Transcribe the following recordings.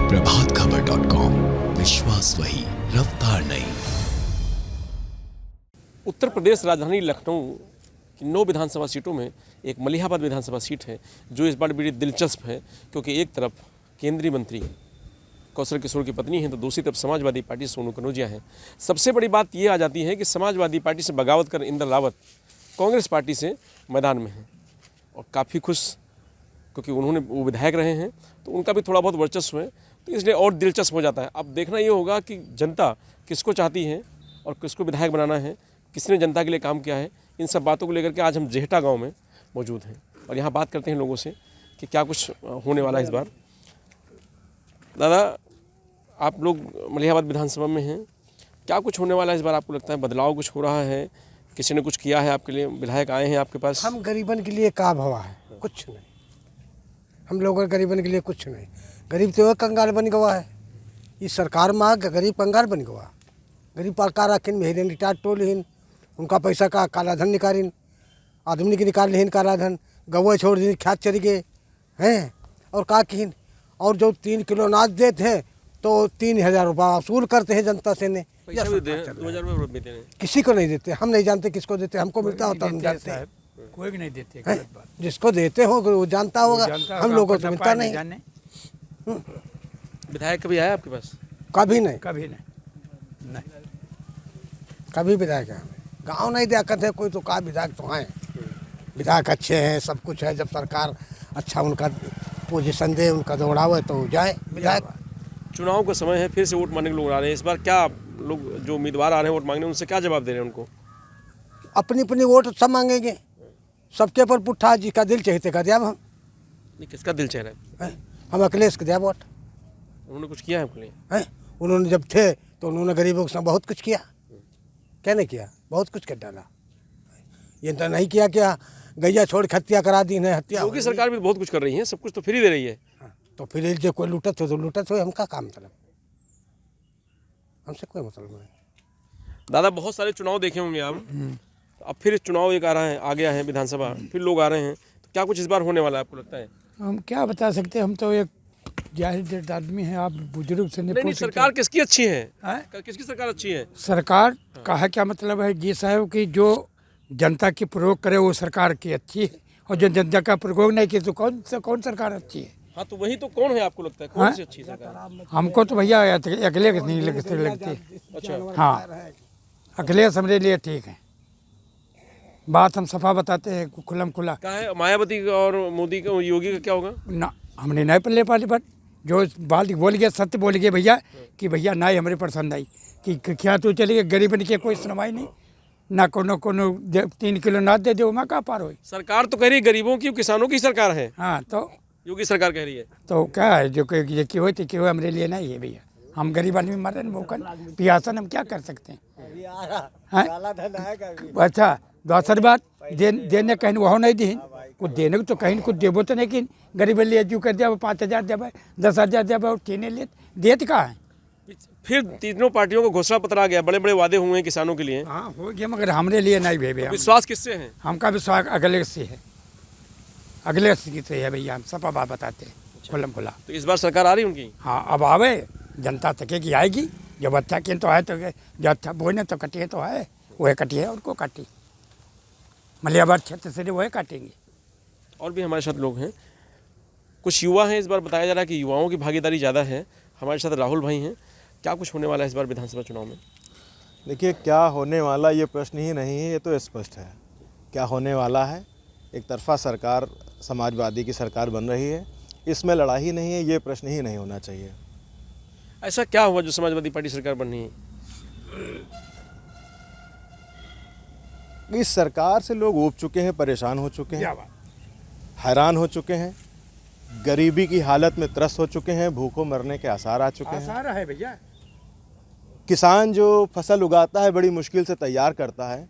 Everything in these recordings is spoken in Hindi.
प्रभातखबर.com, विश्वास वही, रफ्तार नहीं। उत्तर प्रदेश राजधानी लखनऊ की 9 विधानसभा सीटों में एक मलिहाबाद विधानसभा सीट है जो इस बार बड़ी दिलचस्प है, क्योंकि एक तरफ केंद्रीय मंत्री कौशल किशोर की पत्नी हैं तो दूसरी तरफ समाजवादी पार्टी सोनू कनौजिया है। सबसे बड़ी बात ये आ जाती है कि समाजवादी पार्टी से बगावत कर इंद्र रावत कांग्रेस पार्टी से मैदान में हैं और काफ़ी खुश, क्योंकि वो विधायक रहे हैं तो उनका भी थोड़ा बहुत वर्चस्व है, तो इसलिए और दिलचस्प हो जाता है। अब देखना ये होगा कि जनता किसको चाहती है और किसको विधायक बनाना है, किसने जनता के लिए काम किया है। इन सब बातों को लेकर के आज हम जेहटा गांव में मौजूद हैं और यहाँ बात करते हैं लोगों से कि क्या कुछ होने वाला है इस बार। दादा, आप लोग मलिहाबाद विधानसभा में हैं, क्या कुछ होने वाला है इस बार? आपको लगता है बदलाव कुछ हो रहा है, किसी ने कुछ किया है आपके लिए, विधायक आए हैं आपके पास? हम गरीबन के लिए का भवा है, कुछ नहीं। हम लोग गरीबन के लिए कुछ नहीं। गरीब तो कंगाल बन गवा है, इस सरकार में गरीब कंगाल बन गवा। गरीब सरकार रखिन मेहरिन रिटायर्ड टोल हिन, उनका पैसा का काला धन निकालिन, आदमी के निकाल लेन काला धन, गवा छोड़ दिन ख्यात चली गए हैं और का किन। और जो 3 किलो अनाज देते हैं तो 3000 रुपये वसूल करते हैं जनता से ने। 2000 रुपये देते हैं, किसी को नहीं देते, हम नहीं जानते किसको देते, हमको मिलता होता हम जानते हैं। कोई भी नहीं देते, जिसको देते हो वो जानता होगा, हम लोगों को मिलता नहीं। विधायक कभी आया आपके पास? कभी नहीं, कभी नहीं। कभी विधायक है गाँव नहीं दिया करते कोई, तो कहा विधायक तो हैं, विधायक अच्छे हैं, सब कुछ है। जब सरकार अच्छा उनका पोजीशन दे, उनका दौड़ावे तो जाए विधायक। चुनाव का समय है, फिर से वोट मांगने के लोग आ रहे हैं। इस बार क्या लोग जो उम्मीदवार आ रहे हैं वोट मांगने, उनसे क्या जवाब दे रहे हैं उनको? अपनी अपनी वोट सब मांगेंगे, सबके पर पुट्ठा जिसका दिल चाहते कर दिया हम। किसका दिल चाह रहा है? हम अखिलेश को दिया वोट। उन्होंने कुछ किया है आपके लिए? उन्होंने जब थे तो उन्होंने गरीबों के साथ बहुत कुछ किया, क्या नहीं किया, बहुत कुछ कर डाला। ये तो नहीं किया क्या गैया छोड़ हत्या करा दी है, हत्या। योगी सरकार भी बहुत कुछ कर रही है, सब कुछ तो फ्री दे रही है। तो फिर जो कोई लूटत हो तो लूटत हो, हमका काम मतलब, हमसे कोई मतलब नहीं। दादा, बहुत सारे चुनाव देखे होंगे आप, अब फिर चुनाव एक आ गया है विधानसभा, फिर लोग आ रहे हैं, तो क्या कुछ इस बार होने वाला है आपको लगता है? हम क्या बता सकते हैं, हम तो एक जाहिर आदमी हैं, आप बुजुर्ग से नहीं, सरकार किसकी अच्छी है? है? किसकी सरकार अच्छी है? सरकार का है क्या मतलब है जी साहब कि जो जनता की प्रयोग करे वो सरकार की अच्छी है, और जो जनता का प्रयोग नहीं किया तो कौन सरकार अच्छी है? हाँ, तो वही तो कौन है आपको लगता है, कौन सी अच्छी सरकार? हमको तो भैया अखिलेश नहीं लगती। अच्छा, हाँ, अखिलेश हमारे लिए ठीक है, बात हम सफा बताते हैं, खुलम खुला। क्या है मायावती और मोदी का, योगी का क्या होगा? ना, हमने नहीं पल्ले पाली पर जो बात बोल गया, सत्य बोल गए भैया कि भैया ना ही हमारे पसंद आई कि क्या तो चली गई, गरीब की कोई सुनवाई नहीं, ना कोनो 3 किलो ना दे दो, मैं कहाँ पार हुई। सरकार तो कह रही है गरीबों की, किसानों की सरकार है। हाँ, तो योगी सरकार कह रही है तो क्या है, जो कि हो तो क्यों हमारे लिए नहीं है भैया, हम गरीब आदमी मरे भूखन पियासन, हम क्या कर सकते हैं? अच्छा, दूसरी बात देने कहीं वह नहीं दी, कुछ देने को तो कहीं कुछ देवो तो नहीं, कि गरीब लिए जो कर दिया 5000 देवे, 10,000 देवे, और टीने ले देत कहाँ है? फिर तीनों पार्टियों को घोषणा पत्र आ गया, बड़े बड़े वादे हुए हैं किसानों के लिए। हाँ, हो गया, मगर हमारे लिए नहीं भैया। विश्वास किससे है? हमका विश्वास अखिलेश से है, अखिलेश से है भैया, हम सपा बात बताते हैं खुलम खुला। तो इस बार सरकार आ रही उनकी? हाँ, अब आवे, जनता तके की आएगी, जब अच्छा किए तो है, तो जब अच्छा बोने तो कटिए तो है, वह कटिए, उनको काटी मलिहाबाद क्षेत्र से वह काटेंगे। और भी हमारे साथ लोग हैं, कुछ युवा हैं, इस बार बताया जा रहा है कि युवाओं की भागीदारी ज़्यादा है। हमारे साथ राहुल भाई हैं, क्या कुछ होने वाला है इस बार विधानसभा चुनाव में? देखिए, क्या होने वाला ये प्रश्न ही नहीं है, ये तो स्पष्ट है क्या होने वाला है। एक तरफा सरकार, समाजवादी की सरकार बन रही है, इसमें लड़ाई नहीं है, ये प्रश्न ही नहीं होना चाहिए। ऐसा क्या हुआ जो समाजवादी पार्टी सरकार बन रही है? इस सरकार से लोग ऊब चुके हैं, परेशान हो चुके हैं, हैरान हो चुके हैं, गरीबी की हालत में त्रस्त हो चुके हैं, भूखों मरने के आसार आ चुके हैं। आसार है भैया। किसान जो फसल उगाता है, बड़ी मुश्किल से तैयार करता है,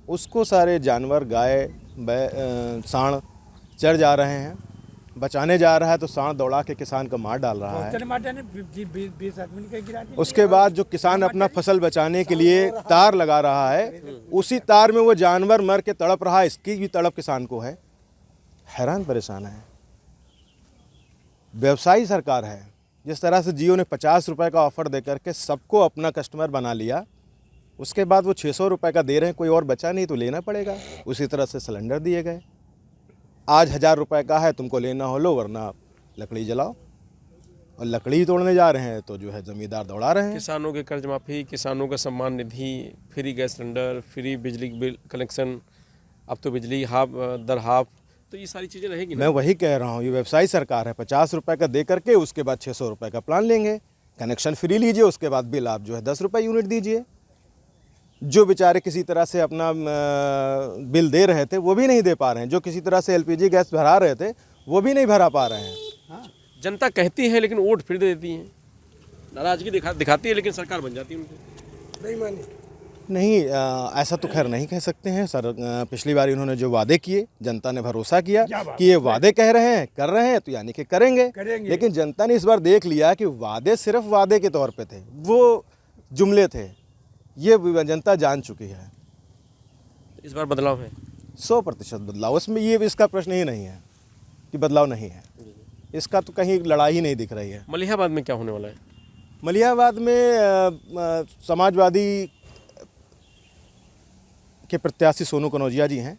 उसको सारे जानवर, गाय, सांड चढ़ जा रहे हैं, बचाने जा रहा है तो सांड दौड़ा के किसान को मार डाल रहा है। उसके बाद जो किसान अपना फसल बचाने के लिए तार लगा रहा है, उसी तार में वो जानवर मर के तड़प रहा है, इसकी भी तड़प किसान को है। हैरान परेशान है। व्यवसायी सरकार है, जिस तरह से जियो ने 50 रुपये का ऑफ़र दे करके सबको अपना कस्टमर बना लिया, उसके बाद वो 600 रुपये का दे रहे हैं, कोई और बचा नहीं तो लेना पड़ेगा। उसी तरह से सिलेंडर दिए गए, आज 1000 रुपये का है, तुमको लेना हो लो, वरना लकड़ी जलाओ। और लकड़ी तोड़ने जा रहे हैं तो जो है ज़मींदार दौड़ा रहे हैं। किसानों के कर्ज माफ़ी, किसानों का Samman Nidhi, free gas cylinder, free बिजली बिल कनेक्शन, अब तो बिजली हाफ दर हाफ, तो ये सारी चीज़ें रहेगी मैं ना। वही कह रहा हूँ, ये व्यवसायी सरकार है। 50 रुपये का दे करके उसके बाद 600 रुपये का प्लान लेंगे, कनेक्शन फ्री लीजिए, उसके बाद बिल आप जो है 10 रुपये यूनिट दीजिए। जो बेचारे किसी तरह से अपना बिल दे रहे थे वो भी नहीं दे पा रहे हैं, जो किसी तरह से LPG गैस भरा रहे थे वो भी नहीं भरा पा रहे हैं। जनता कहती है लेकिन वोट फिर दे देती है, नाराजगी दिखाती है लेकिन सरकार बन जाती है उनकी। नहीं मानी नहीं, ऐसा तो खैर नहीं कह सकते हैं सर। पिछली बार इन्होंने जो वादे किए, जनता ने भरोसा किया कि ये वादे कह रहे हैं, कर रहे हैं, तो यानी कि करेंगे। लेकिन जनता ने इस बार देख लिया कि वादे सिर्फ वादे के तौर पे थे, वो जुमले थे, ये जनता जान चुकी है। इस बार बदलाव है, 100% बदलाव, उसमें ये इसका प्रश्न ही नहीं है कि बदलाव नहीं है। इसका तो कहीं लड़ाई ही नहीं दिख रही है। मलिहाबाद में क्या होने वाला है? मलिहाबाद में समाजवादी के प्रत्याशी सोनू कनौजिया जी हैं,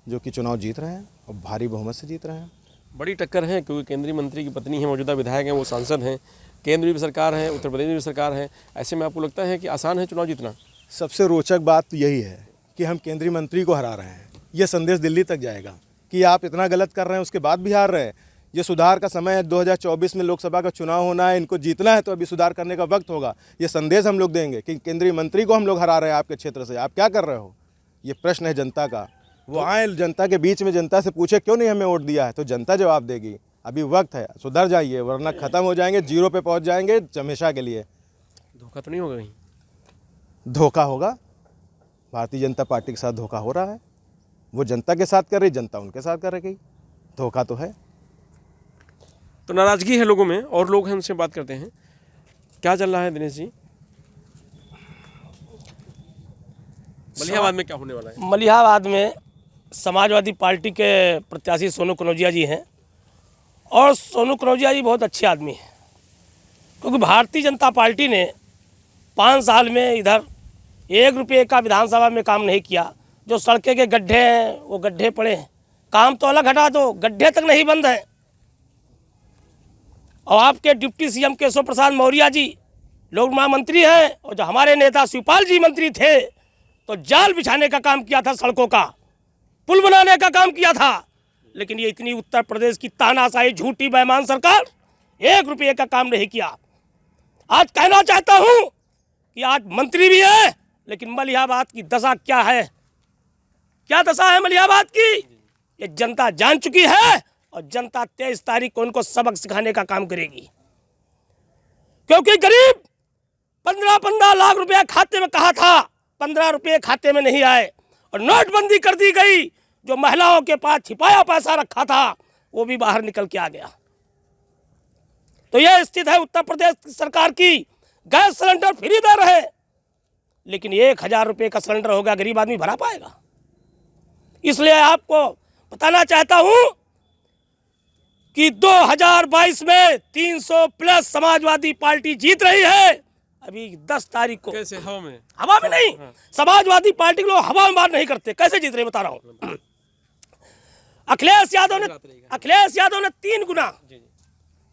जो कि चुनाव जीत रहे हैं और भारी बहुमत से जीत रहे हैं। बड़ी टक्कर है क्योंकि केंद्रीय मंत्री की पत्नी है, मौजूदा विधायक हैं, वो सांसद हैं, केंद्र में भी सरकार है, उत्तर प्रदेश में भी सरकार है। ऐसे में आपको लगता है कि आसान है चुनाव जीतना? सबसे रोचक बात तो यही है कि हम केंद्रीय मंत्री को हरा रहे हैं। ये संदेश दिल्ली तक जाएगा कि आप इतना गलत कर रहे हैं, उसके बाद भी हार रहे हैं। ये सुधार का समय है, 2024 में लोकसभा का चुनाव होना है, इनको जीतना है, तो अभी सुधार करने का वक्त होगा। ये संदेश हम लोग देंगे कि केंद्रीय मंत्री को हम लोग हरा रहे हैं आपके क्षेत्र से, आप क्या कर रहे हो? ये प्रश्न है जनता का। वो आए जनता के बीच में, जनता से पूछे क्यों नहीं हमें वोट दिया है, तो जनता जवाब देगी। अभी वक्त है, सुधर जाइए, वरना ख़त्म हो जाएंगे, जीरो पे पहुंच जाएंगे हमेशा के लिए। धोखा तो नहीं होगा कहीं? धोखा होगा, भारतीय जनता पार्टी के साथ धोखा हो रहा है। वो जनता के साथ कर रही, जनता उनके साथ कर रही, धोखा तो है। तो नाराजगी है लोगों में, और लोग हैं, उनसे बात करते हैं। क्या चल रहा है दिनेश जी? मलिहाबाद में क्या होने वाला है? मलिहाबाद में समाजवादी पार्टी के प्रत्याशी सोनू कनौजिया जी हैं, और सोनू कनौजिया जी बहुत अच्छे आदमी हैं, क्योंकि भारतीय जनता पार्टी ने 5 साल में इधर 1 रुपये का विधानसभा में काम नहीं किया। जो सड़कें के गड्ढे हैं वो गड्ढे पड़े हैं, काम तो अलग हटा दो, गड्ढे तक नहीं बंद हैं। और आपके डिप्टी CM केशव प्रसाद मौर्य जी लोक निर्माण मंत्री हैं, और जो हमारे नेता शिवपाल जी मंत्री थे, तो जाल बिछाने का काम किया था, सड़कों का पुल बनाने का काम किया था। लेकिन ये इतनी उत्तर प्रदेश की तानाशाही, झूठी बेईमान सरकार 1 रुपये का काम नहीं किया। आज कहना चाहता हूं कि आज मंत्री भी है, लेकिन मलिहाबाद की दशा क्या है, क्या दशा है मलिहाबाद की, ये जनता जान चुकी है। और जनता 23 तारीख को उनको सबक सिखाने का काम करेगी, क्योंकि गरीब 15-15 लाख रुपया खाते में कहा था, 15 रुपये खाते में नहीं आए, और नोटबंदी कर दी गई। जो महिलाओं के पास छिपाया पैसा रखा था वो भी बाहर निकल के आ गया। तो यह स्थिति है उत्तर प्रदेश सरकार की। गैस सिलेंडर फ्री दे रहे, लेकिन 1000 रुपये का सिलेंडर होगा, गरीब आदमी भरा पाएगा? इसलिए आपको बताना चाहता हूं कि 2022 में 300 प्लस समाजवादी पार्टी जीत रही है। अभी 10 तारीख को। कैसे? हवा में? हवा में नहीं, समाजवादी पार्टी के लोग हवा में बात नहीं करते। कैसे जीत रहे बता रहा हूं। अखिलेश यादव ने 3 गुना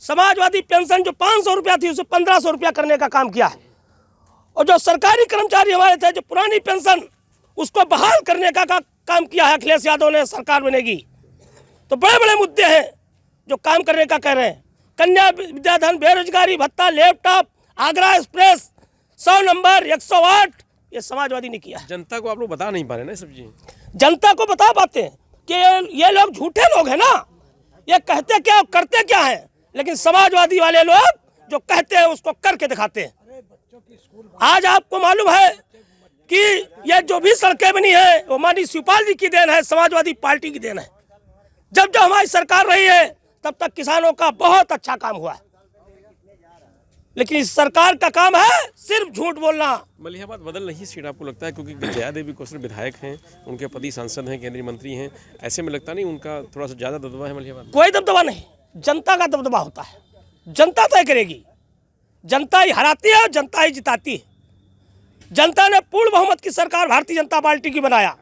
समाजवादी पेंशन जो 500 रुपया थी उसे 1500 रुपया करने का काम किया है। और जो सरकारी कर्मचारी हमारे थे, जो पुरानी पेंशन, उसको बहाल करने का काम किया है अखिलेश यादव ने। सरकार बनेगी तो बड़े बड़े मुद्दे हैं जो काम करने का कह रहे हैं। कन्या विद्याधन, बेरोजगारी भत्ता, लैपटॉप, आगरा एक्सप्रेस, 100 नंबर, 108, ये समाजवादी ने किया। जनता को आप लोग बता नहीं पा रहे ना सब चीजें। जनता को बता पाते हैं कि ये लोग झूठे लोग हैं ना, ये कहते क्या करते क्या हैं। लेकिन समाजवादी वाले लोग जो कहते हैं उसको करके दिखाते हैं। आज आपको मालूम है कि ये जो भी सड़कें बनी है वो माननीय शिवपाल जी की देन है, समाजवादी पार्टी की देन है। जब जब हमारी सरकार रही है तब तक किसानों का बहुत अच्छा काम हुआ है। लेकिन इस सरकार का काम है सिर्फ झूठ बोलना। मलिहाबाद बदल नहीं सीट आपको लगता है? क्योंकि जया देवी कौशल विधायक हैं, उनके पति सांसद हैं, केंद्रीय मंत्री हैं, ऐसे में लगता नहीं उनका थोड़ा सा ज़्यादा दबदबा है मलिहाबाद? कोई दबदबा नहीं, जनता का दबदबा होता है। जनता तय करेगी। जनता ही हराती है और जनता ही जिताती है। जनता ने पूर्ण बहुमत की सरकार भारतीय जनता पार्टी की बनाया।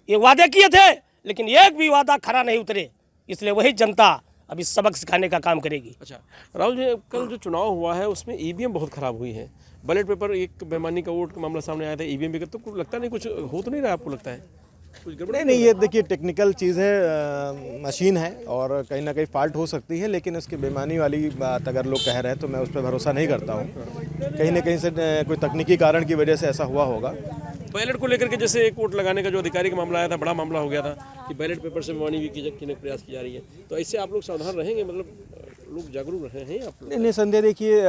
ये वादे किए थे लेकिन एक भी वादा खरा नहीं उतरे, इसलिए वही जनता अभी सबक सिखाने का काम करेगी। अच्छा राहुल जी, कल जो चुनाव हुआ है उसमें ईवीएम बहुत खराब हुई है, बैलेट पेपर एक बेईमानी का वोट का मामला सामने आया था, ईवीएम भी, तो कुछ लगता नहीं, कुछ हो तो नहीं रहा आपको लगता है कुछ गड़बड़? नहीं, ये देखिए टेक्निकल चीज़ है, मशीन है और कहीं ना कहीं फॉल्ट हो सकती है, लेकिन इसकी बेईमानी वाली बात अगर लोग कह रहे हैं तो मैं उस पर भरोसा नहीं करता हूँ। कहीं ना कहीं से कोई तकनीकी कारण की वजह से ऐसा हुआ होगा। बैलेट को लेकर के जैसे एक वोट लगाने का जो अधिकारी का मामला आया था, बड़ा मामला हो गया था कि बैलेट पेपर से बेईमानी भी की प्रयास की जा रही है, तो ऐसे आप लोग सावधान रहेंगे, मतलब लोग जागरूक रहे हैं आप लोग? निसंदेह देखिए,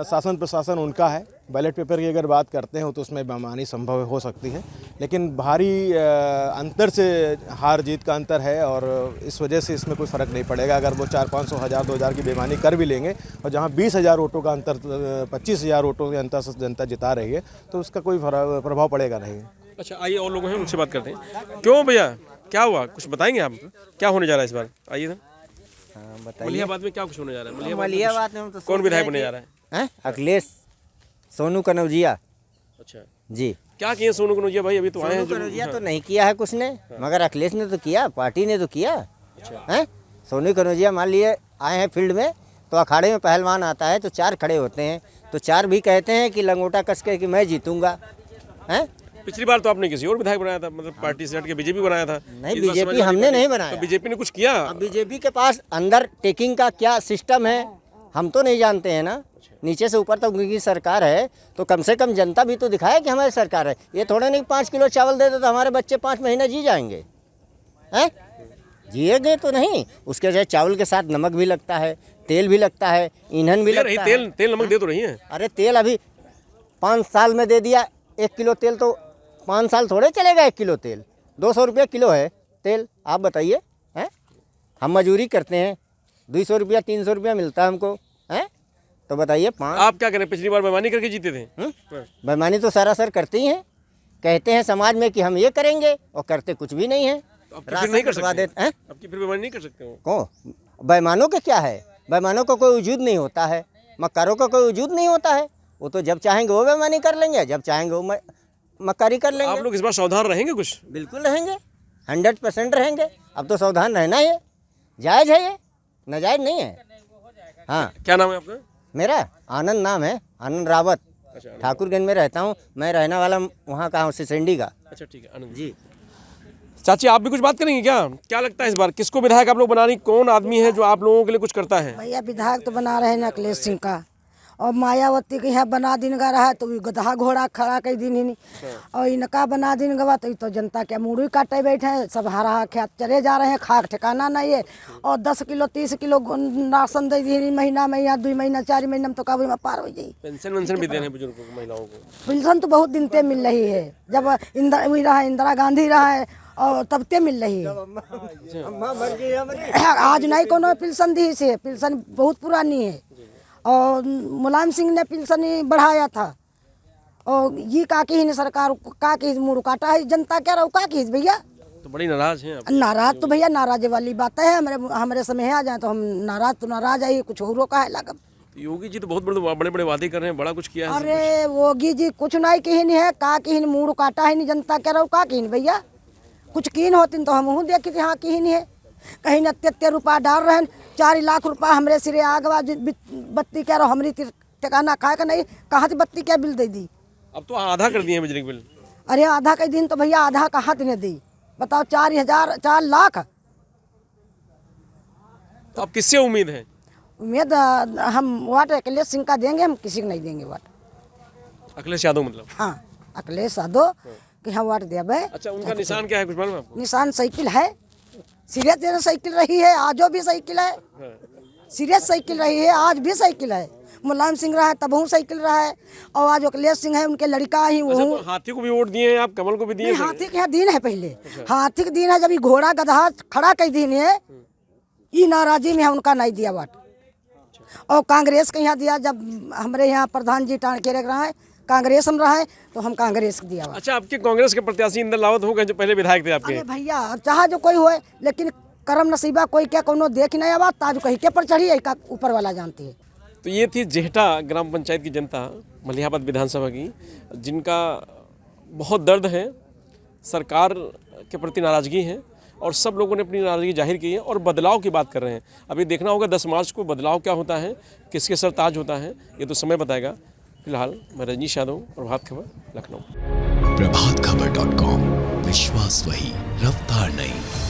शासन प्रशासन उनका है। बैलेट पेपर की अगर बात करते हैं तो उसमें बेईमानी संभव हो सकती है, लेकिन भारी अंतर से हार जीत का अंतर है और इस वजह से इसमें कोई फ़र्क नहीं पड़ेगा। अगर वो 400-500, 1000, 2000 की बेईमानी कर भी लेंगे और जहां 20,000 वोटों का अंतर, 25,000 वोटों के अंतर से जनता जिता रही है, तो उसका कोई प्रभाव पड़ेगा नहीं। अच्छा आइए, और लोग हैं उनसे बात करते हैं। क्यों भैया, क्या हुआ, कुछ बताएंगे आप, क्या होने जा रहा है इस बार? आइए ना, मलिहाबाद में क्या कुछ होने जा रहा है? मलिहाबाद में हम तो कौन विधायक बनने जा रहा है? अखिलेश सोनू कनौजिया अच्छा, जी। क्या किए सोनू कनौजिया भाई? अभी तो आए हैं सोनू कनौजिया तो नहीं किया है कुछ ने, मगर अखिलेश ने तो किया, पार्टी ने तो किया है। सोनू कनौजिया मान लिए आए हैं फील्ड में, तो अखाड़े में पहलवान आता है तो 4 खड़े होते हैं, तो 4 भी कहते हैं कि लंगोटा कस के कि मैं जीतूंगा। हैं पिछली बार तो आपने किसी और विधायक बनाया था, मतलब पार्टी से हट के बीजेपी बनाया था। नहीं, बीजेपी हमने नहीं बनाया। तो बीजेपी ने कुछ किया? अब बीजेपी के पास अंदर टेकिंग का क्या सिस्टम है हम तो नहीं जानते हैं ना। नीचे से ऊपर तक उनकी सरकार है, तो कम से कम जनता भी तो दिखाए कि हमारी सरकार है। ये थोड़ा नहीं 5 किलो चावल दे दो तो हमारे बच्चे 5 महीने जी जाएंगे, हैं? जिएंगे तो नहीं। उसके साथ चावल के साथ नमक भी लगता है, तेल भी लगता है, ईंधन भी लगता है। तेल नमक दे तो रही है। अरे तेल अभी 5 साल में दे दिया 1 किलो तेल, तो 5 साल थोड़े चलेगा 1 किलो तेल। 200 रुपया किलो है तेल, आप बताइए, हैं? हम मजदूरी करते हैं, 200 रुपया 300 रुपया मिलता है हमको, हैं? तो बताइए आप क्या करें? पिछली बार बेईमानी करके जीते थे। बेईमानी तो सरासर करती ही हैं, कहते हैं समाज में कि हम ये करेंगे और करते कुछ भी नहीं है। फिर नहीं कर सकते हैं? आपकी फिर बेईमानी नहीं कर सकते हो? कौन बेईमानों के क्या है? बेईमानों का कोई वजूद नहीं होता है, मक्कारों का कोई वजूद नहीं होता है। वो तो जब चाहेंगे वो बेईमानी कर लेंगे, जब चाहेंगे वो मक्कारी कर लेंगे। आप लोग इस बार सावधान रहेंगे? कुछ बिल्कुल रहेंगे, 100% रहेंगे। अब तो सावधान रहना है, जायज़ है, ये नाजायज़ नहीं है। हाँ, क्या नाम है आपका? मेरा आनंद नाम है, आनंद रावत। ठाकुरगंज में रहता हूँ मैं, रहने वाला वहाँ का हूँ, सिसंडी का। अच्छा ठीक है, आनंद जी। चाची आप भी कुछ बात करेंगे क्या? क्या लगता है इस बार किसको विधायक आप लोग बना रही? कौन आदमी है जो आप लोगों के लिए कुछ करता है? भैया विधायक तो बना रहे हैं अखिलेश सिंह का, और मायावती के यहाँ बना दिन गा रहा है तो गधा घोड़ा खड़ा कर दिन ही, और इनका बना दिन गवा तो जनता क्या मुड़ी काटे बैठे हैं, सब हरा खेत चले जा रहे हैं, खाक ठिकाना नहीं है। और 10 किलो 30 किलो राशन दे दी महीना में, या 2 महीना 4 महीना में तो काबू में पार हो जाए। पेंशन भी दे रहे हैं बुजुर्गों को, महिलाओं को? पेंशन तो बहुत दिन से मिल रही है, जब इंदिरा गांधी रहा है और तब ते मिल रही है। आज नहीं कोनो पेंशन दी से, पेंशन बहुत पुरानी है। और मुलायम सिंह ने पेंशन बढ़ाया था, और ये का की सरकार का की मुड़ काटा है, जनता क्या रहा का की भैया। तो बड़ी नाराज हैं आप? नाराज तो भैया नाराज वाली बात है, हमारे समय आ जाए तो हम नाराज तो नाराज है, कुछ और का है लागम। योगी जी तो बहुत बड़े बड़े वादे कर रहे हैं, बड़ा कुछ किया है। अरे योगी जी कुछ नहीं किन है, का किन मुड़ काटा है नहीं, जनता क्या रहा का किन भैया। कुछ किन होती तो हम देखी थी, हाँ किन है। कहीं न 33 रुपया डाल रहे हैं, 4 लाख रुपया हमरे सिरे आगवा बत्ती क्या रहो हमारी ठिकाना खाए का नहीं, कहाँ से बत्ती क्या बिल दे दी। अब तो आधा कर दिए बिजली बिल। अरे आधा के दिन तो भैया आधा कहाँ ने दी, बताओ 4 लाख। तो अब किससे उम्मीद है? उम्मीद हम वाट अखिलेश सिंह का देंगे, हम किसी को नहीं देंगे वाट। अखिलेश यादव मतलब? हाँ अखिलेश यादव कि हम वाट देवे। अच्छा उनका निशान क्या है, कुछ मालूम है आपको? निशान साइकिल है, सीरियस साइकिल रही है, आजो भी साइकिल है, सीरियस साइकिल रही है, आज भी साइकिल है। मुलायम सिंह रहा है तब हूँ साइकिल रहा है, और आज अखिलेश सिंह है, उनके लड़का ही वो। तो हाथी को भी वोट दिए हैं आप, कमल को भी दिए? हाथी के यहाँ दिन है पहले, हाथी के दिन है जब घोड़ा गधा खड़ा कर दिन है, ये नाराजी में उनका नहीं दिया वाट। और कांग्रेस के यहाँ दिया, जब हमारे यहाँ प्रधान जी टाण के रख रहा है, कांग्रेस में रहा है तो हम कांग्रेस को दिया। अच्छा आपके कांग्रेस के प्रत्याशी इंदर लावत हो गए जो पहले विधायक थे आपके? अरे भैया चाहे जो कोई होए, लेकिन करम नसीबा कोई क्या कोनो देख नहीं आवा, ताज कहीं के पर चढ़ी है का ऊपर वाला जानती है। तो ये थी जेहटा ग्राम पंचायत की जनता, मलिहाबाद विधानसभा की, जिनका बहुत दर्द है, सरकार के प्रति नाराज़गी है और सब लोगों ने अपनी नाराज़गी जाहिर की है और बदलाव की बात कर रहे हैं। अभी देखना होगा 10 मार्च को बदलाव क्या होता है, किसके सर ताज होता है, ये तो समय बताएगा। फिलहाल मैं रजनीश यादव, प्रभात खबर, लखनऊ। प्रभातखबर.com, विश्वास वही, रफ्तार नहीं।